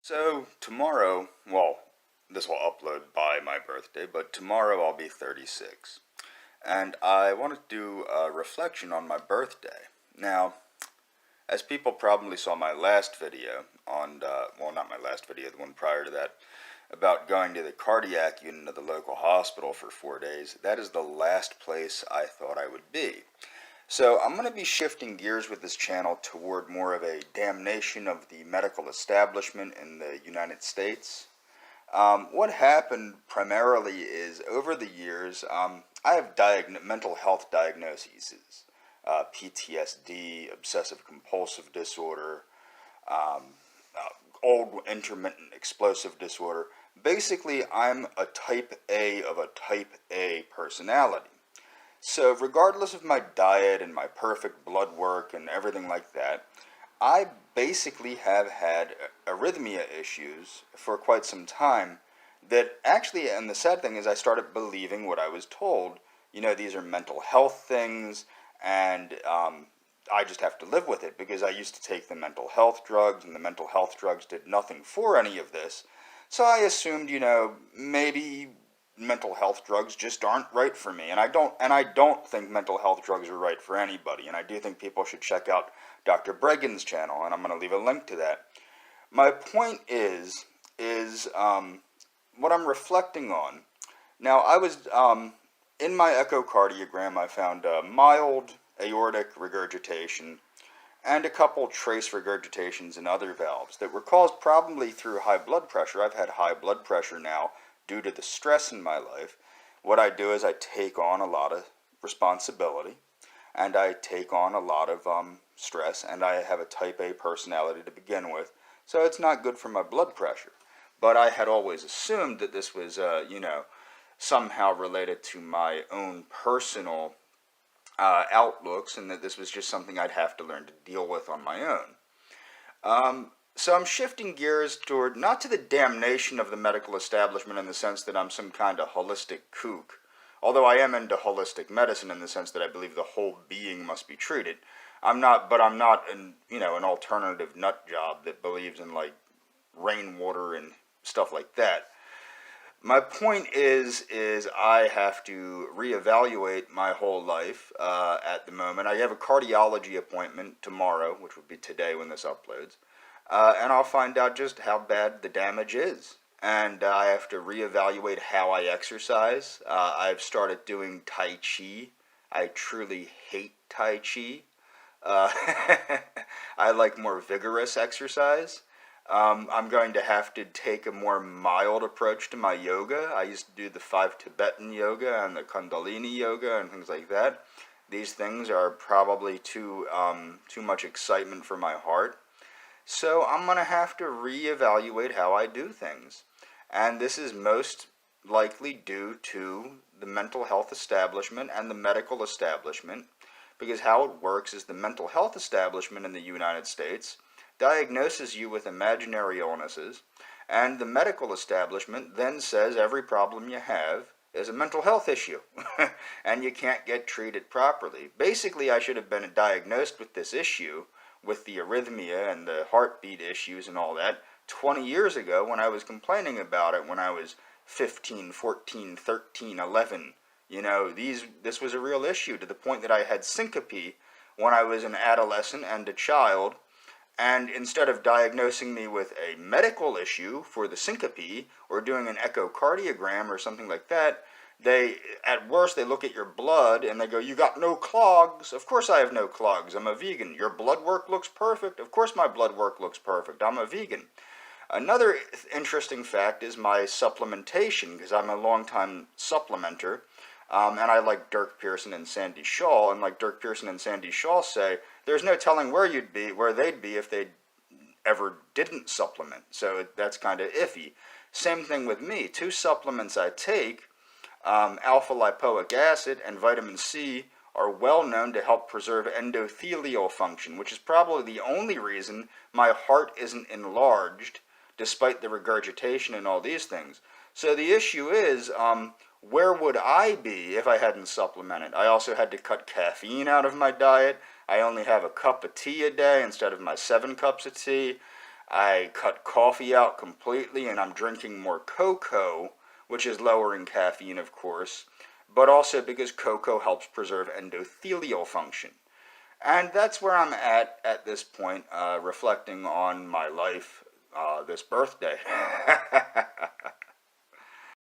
So tomorrow, well, this will upload by my birthday, but tomorrow I'll be 36. And I want to do a reflection on my birthday. Now, as people probably saw my last video on, well, not my last video, the one prior to that, about going to the cardiac unit of the local hospital for 4 days, that is the last place I thought I would be. So I'm going to be shifting gears with this channel toward more of a damnation of the medical establishment in the United States. What happened primarily is over the years, I have mental health diagnoses, PTSD, obsessive compulsive disorder, old intermittent explosive disorder. Basically, I'm a type A of a type A personality. So regardless of my diet and my perfect blood work and everything like that, I basically have had arrhythmia issues for quite some time that actually, and the sad thing is I started believing what I was told. You know, these are mental health things, and I just have to live with it because I used to take the mental health drugs, and the mental health drugs did nothing for any of this. So I assumed, maybe mental health drugs just aren't right for me, and I don't think mental health drugs are right for anybody, and I do think people should check out Dr. Bregan's channel, and I'm going to leave a link to that. My point is what I'm reflecting on. Now, I was in my echocardiogram, I found a mild aortic regurgitation and a couple trace regurgitations in other valves that were caused probably through high blood pressure. I've had high blood pressure now due to the stress in my life. What I do is I take on a lot of responsibility, and I take on a lot of stress, and I have a type A personality to begin with, so it's not good for my blood pressure. But I had always assumed that this was, somehow related to my own personal outlooks, and that this was just something I'd have to learn to deal with on my own. So I'm shifting gears toward, not to the damnation of the medical establishment in the sense that I'm some kind of holistic kook, although I am into holistic medicine in the sense that I believe the whole being must be treated. I'm not an alternative nut job that believes in, like, rainwater and stuff like that. My point is I have to reevaluate my whole life at the moment. I have a cardiology appointment tomorrow, which would be today when this uploads. And I'll find out just how bad the damage is. And I have to reevaluate how I exercise. I've started doing Tai Chi. I truly hate Tai Chi. I like more vigorous exercise. I'm going to have to take a more mild approach to my yoga. I used to do the 5 Tibetan yoga and the Kundalini yoga and things like that. These things are probably too much excitement for my heart. So I'm going to have to reevaluate how I do things. And this is most likely due to the mental health establishment and the medical establishment, because how it works is the mental health establishment in the United States diagnoses you with imaginary illnesses, and the medical establishment then says every problem you have is a mental health issue, and you can't get treated properly. Basically, I should have been diagnosed with this issue, with the arrhythmia and the heartbeat issues and all that, 20 years ago when I was complaining about it when I was 15, 14, 13, 11. This was a real issue to the point that I had syncope when I was an adolescent and a child, and instead of diagnosing me with a medical issue for the syncope or doing an echocardiogram or something like that, at worst, they look at your blood and they go, "You got no clogs." Of course I have no clogs. I'm a vegan. Your blood work looks perfect. Of course my blood work looks perfect. I'm a vegan. Another interesting fact is my supplementation, because I'm a long-time supplementer, and I like Dirk Pearson and Sandy Shaw, and like Dirk Pearson and Sandy Shaw say, there's no telling where they'd be if they ever didn't supplement. So that's kind of iffy. Same thing with me. 2 supplements I take, alpha lipoic acid and vitamin C, are well known to help preserve endothelial function, which is probably the only reason my heart isn't enlarged, despite the regurgitation and all these things. So the issue is, where would I be if I hadn't supplemented? I also had to cut caffeine out of my diet. I only have a cup of tea a day instead of my 7 cups of tea. I cut coffee out completely and I'm drinking more cocoa, which is lower in caffeine, of course, but also because cocoa helps preserve endothelial function. And that's where I'm at this point, reflecting on my life this birthday.